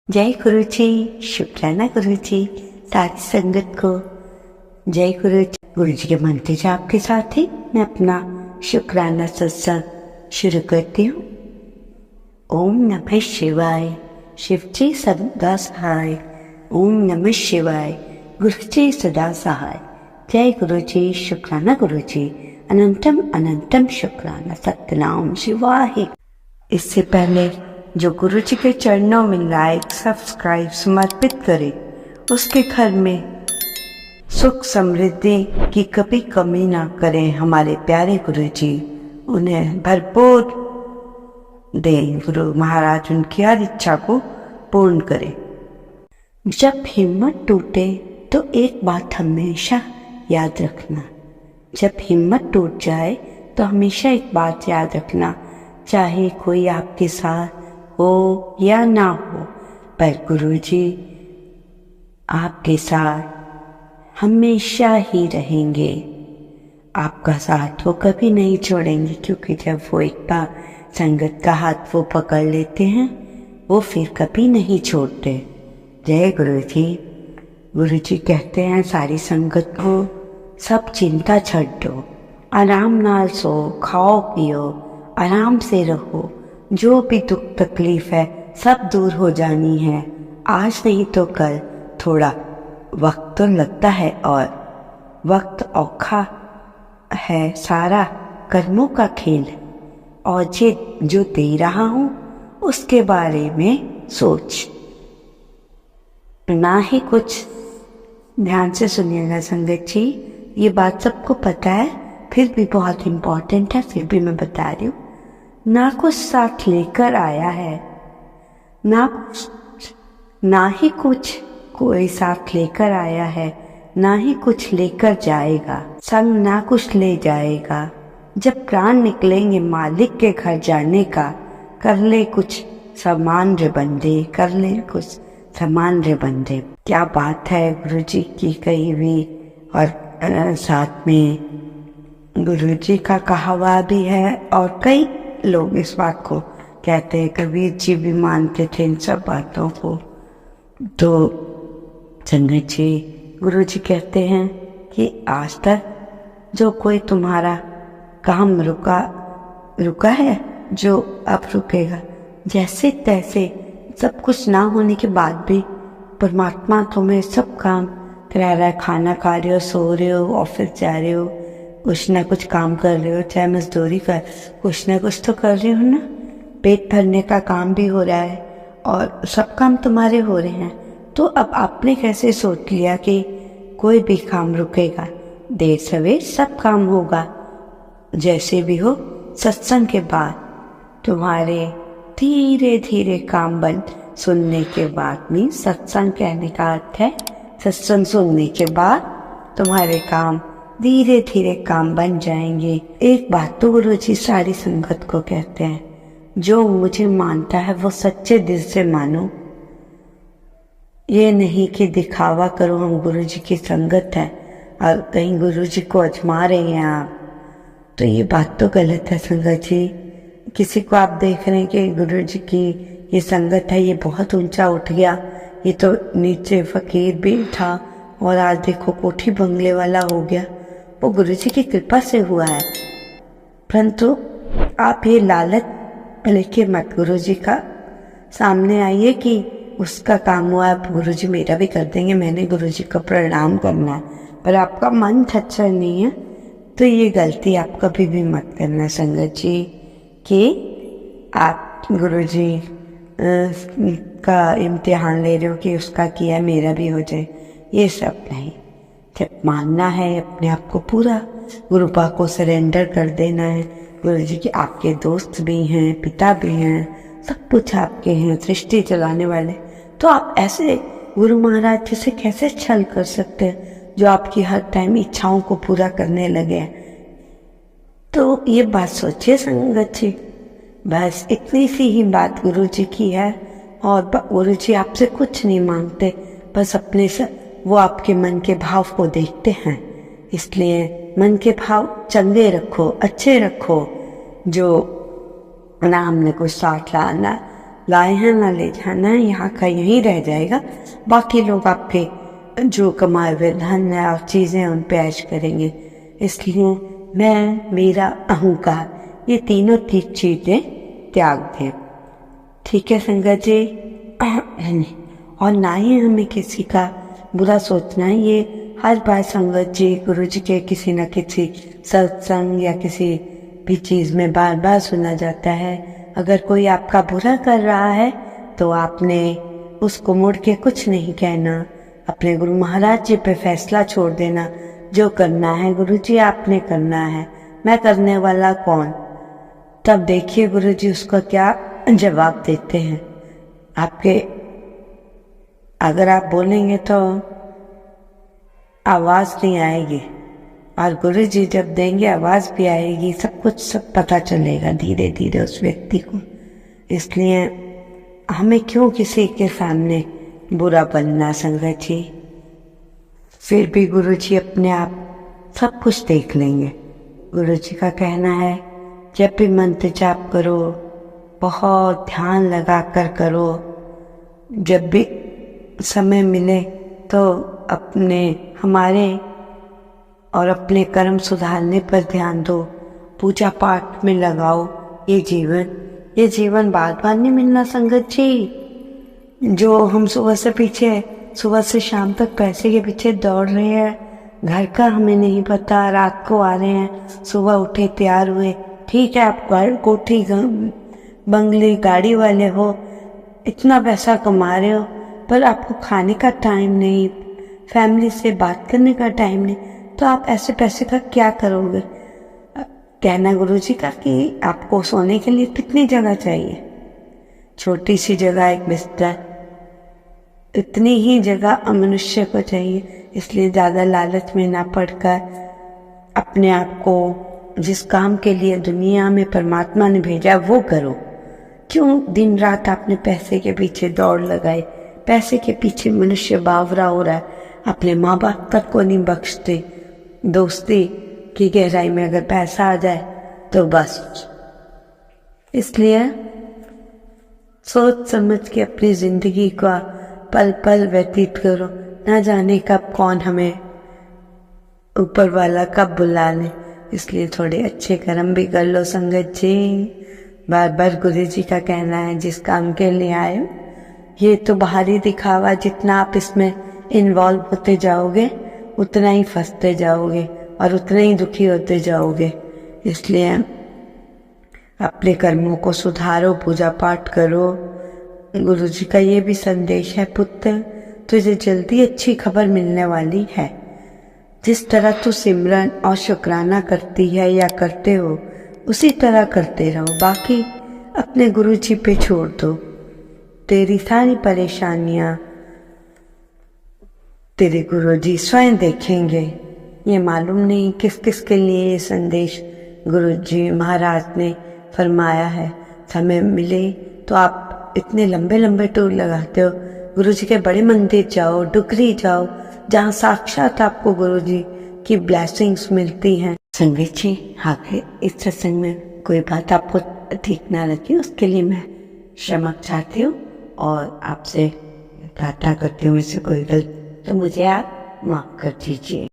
जय गुरु जी। शुक्राना गुरु जी, सारी संगत को जय गुरु जी। गुरु जी के मंत्र जाप के साथ ही मैं अपना शुक्राना सत्संग शुरू करती हूँ। ओम नमः शिवाय, शिव जी सदा सहाय। ओम नमः शिवाय, गुरु जी सदा सहाय। जय गुरु जी। शुक्राना गुरु जी, अनंतम अनंतम शुक्राना, सतनाम शिवाय। इससे पहले जो गुरु जी के चरणों में लाइक सब्सक्राइब समर्पित करे, उसके घर में सुख समृद्धि की कभी कमी ना करें हमारे प्यारे गुरु जी। उन्हें भरपूर दें गुरु महाराज, उनकी हर इच्छा को पूर्ण करें। जब हिम्मत टूटे तो एक बात हमेशा याद रखना, जब हिम्मत टूट जाए तो हमेशा एक बात याद रखना, चाहे कोई आपके साथ हो या ना हो, पर गुरुजी आपके साथ हमेशा ही रहेंगे। आपका साथ वो कभी नहीं छोड़ेंगे, क्योंकि जब वो एक बार संगत का हाथ वो पकड़ लेते हैं, वो फिर कभी नहीं छोड़ते। जय गुरुजी। गुरुजी कहते हैं सारी संगत को सब चिंता छੱਡ दो, आराम नाल सो, खाओ पियो, आराम से रहो। जो भी दुख तकलीफ है सब दूर हो जानी है, आज नहीं तो कल। थोड़ा वक्त तो लगता है और वक्त औखा है, सारा कर्मों का खेल है, और जो दे रहा हूँ उसके बारे में सोच, ना ही कुछ। ध्यान से सुनिएगा संगत जी, ये बात सबको पता है, फिर भी बहुत इम्पोर्टेंट है, फिर भी मैं बता रही हूँ। ना कुछ साथ लेकर आया है, ना ही कुछ कोई साथ लेकर आया है, ना ही कुछ लेकर जाएगा। संग ना कुछ ले जाएगा। जब प्राण निकलेंगे मालिक के घर जाने का, कर ले कुछ सामान रे बंदे, कर ले कुछ सामान रे बंदे। क्या बात है गुरुजी की कही हुई, और साथ में गुरुजी का कहा हुआ भी है, और कई लोग इस बात को कहते हैं, कबीर जी भी मानते थे इन सब बातों को। तो संगत जी, गुरु जी कहते हैं कि आज तक जो कोई तुम्हारा काम रुका है, जो अब रुकेगा, जैसे तैसे सब कुछ ना होने के बाद भी परमात्मा तुम्हें सब काम करा रहा है। खाना खा रहे हो, सो रहे हो, ऑफिस जा रहे हो, कुछ ना कुछ काम कर रहे हो, चाहे मजदूरी कर, कुछ ना कुछ तो कर रहे हो ना। पेट भरने का काम भी हो रहा है और सब काम तुम्हारे हो रहे हैं। तो अब आपने कैसे सोच लिया कि कोई भी काम रुकेगा? देर सवेर सब काम होगा। जैसे भी हो, सत्संग के बाद तुम्हारे धीरे धीरे काम बंद, सुनने के बाद में सत्संग कहने का अर्थ है, सत्संग सुनने के बाद तुम्हारे काम धीरे धीरे काम बन जाएंगे। एक बात तो गुरु जी सारी संगत को कहते हैं, जो मुझे मानता है वो सच्चे दिल से मानो। ये नहीं कि दिखावा करो हम गुरु जी की संगत है और कहीं गुरु जी को अजमा रहे हैं आप, तो ये बात तो गलत है संगत जी। किसी को आप देख रहे हैं कि गुरु जी की ये संगत है, ये बहुत ऊंचा उठ गया, ये तो नीचे फकीर भी था और आज देखो कोठी बंगले वाला हो गया, वो गुरु जी की कृपा से हुआ है। परंतु आप ये लालच लेके मत गुरु जी का सामने आइए कि उसका काम हुआ, अब गुरु जी मेरा भी कर देंगे, मैंने गुरु जी को प्रणाम करना है, पर आपका मन सच्चा नहीं है, तो ये गलती आप कभी भी मत करना संगत जी, कि आप गुरु जी का इम्तिहान ले रहे हो कि उसका किया मेरा भी हो जाए। ये सब नहीं। जब मानना है अपने आप को पूरा गुरुपा को सरेंडर कर देना है। गुरु जी के आपके दोस्त भी हैं, पिता भी हैं, सब कुछ आपके हैं, सृष्टि चलाने वाले। तो आप ऐसे गुरु महाराज जी से कैसे छल कर सकते हैं, जो आपकी हर टाइम इच्छाओं को पूरा करने लगे? तो ये बात सोचिए संगत जी। बस इतनी सी ही बात गुरु जी की है, और गुरु जी आपसे कुछ नहीं मांगते, बस अपने से वो आपके मन के भाव को देखते हैं। इसलिए मन के भाव चंगे रखो, अच्छे रखो। जो नाम ने कुछ साथ लाना, लाए हैं ना ले जाना है, यहाँ का यहीं रह जाएगा। बाकी लोग आपके जो कमाए हुए धन है और चीज़ें उन पे ऐश करेंगे। इसलिए मैं, मेरा, अहंकार, ये तीनों चीज़ें त्याग दें। ठीक है संगत जी। और ना ही हमें किसी का बुरा सोचना है। ये हर बार संगत जी, गुरु जी के किसी न किसी सत्संग या किसी भी चीज़ में बार बार सुना जाता है। अगर कोई आपका बुरा कर रहा है तो आपने उसको मुड़ के कुछ नहीं कहना, अपने गुरु महाराज जी पे फैसला छोड़ देना। जो करना है गुरु जी आपने करना है, मैं करने वाला कौन। तब देखिए गुरु जी उसका क्या जवाब देते हैं। आपके अगर आप बोलेंगे तो आवाज़ नहीं आएगी, और गुरु जी जब देंगे आवाज़ भी आएगी, सब कुछ सब पता चलेगा धीरे धीरे उस व्यक्ति को। इसलिए हमें क्यों किसी के सामने बुरा बनना संगत जी। फिर भी गुरु जी अपने आप सब कुछ देख लेंगे। गुरु जी का कहना है जब भी मंत्र जाप करो बहुत ध्यान लगा कर करो। जब भी समय मिले तो अपने हमारे और अपने कर्म सुधारने पर ध्यान दो, पूजा पाठ में लगाओ। ये जीवन बार बार नहीं मिलना संगत जी। जो हम सुबह से शाम तक पैसे के पीछे दौड़ रहे हैं, घर का हमें नहीं पता, रात को आ रहे हैं, सुबह उठे तैयार हुए। ठीक है आप कोठी बंगले गाड़ी वाले हो, इतना पैसा कमा रहे हो, पर आपको खाने का टाइम नहीं, फैमिली से बात करने का टाइम नहीं, तो आप ऐसे पैसे का क्या करोगे। कहना गुरु जी का कि आपको सोने के लिए कितनी जगह चाहिए, छोटी सी जगह, एक बिस्तर, इतनी ही जगह मनुष्य को चाहिए। इसलिए ज़्यादा लालच में ना पड़कर अपने आप को जिस काम के लिए दुनिया में परमात्मा ने भेजा वो करो। क्यों दिन रात आपने पैसे के पीछे दौड़ लगाई। पैसे के पीछे मनुष्य बावरा हो रहा है, अपने माँ बाप तक को नहीं बख्शते। दोस्ती की गहराई में अगर पैसा आ जाए तो बस। इसलिए सोच समझ के अपनी जिंदगी का पल पल व्यतीत करो। ना जाने कब कौन हमें ऊपर वाला कब बुला ले। इसलिए थोड़े अच्छे कर्म भी कर लो संगत जी। बार बार गुरु जी का कहना है जिस काम के लिए आए, ये तो बाहरी दिखावा, जितना आप इसमें इन्वॉल्व होते जाओगे उतना ही फंसते जाओगे और उतना ही दुखी होते जाओगे। इसलिए अपने कर्मों को सुधारो, पूजा पाठ करो। गुरु जी का ये भी संदेश है, पुत्र तुझे जल्दी अच्छी खबर मिलने वाली है। जिस तरह तू सिमरन और शुक्राना करती है या करते हो उसी तरह करते रहो, बाकी अपने गुरु जी पे छोड़ दो। तेरी सारी परेशानियां तेरे गुरु जी स्वयं देखेंगे। ये मालूम नहीं किस किस के लिए ये संदेश गुरु जी महाराज ने फरमाया है। समय मिले तो आप इतने लंबे लंबे टूर लगाते हो, गुरु जी के बड़े मंदिर जाओ, डुगरी जाओ, जहाँ साक्षात आपको गुरु जी की ब्लेसिंग्स मिलती हैं। संगत जी आगे इस सत्संग में कोई बात आपको ठीक ना लगी उसके लिए मैं क्षमा चाहती हूँ और आपसे प्रार्थना करती हूँ, मुझसे कोई गलती तो मुझे आप माफ कर दीजिए।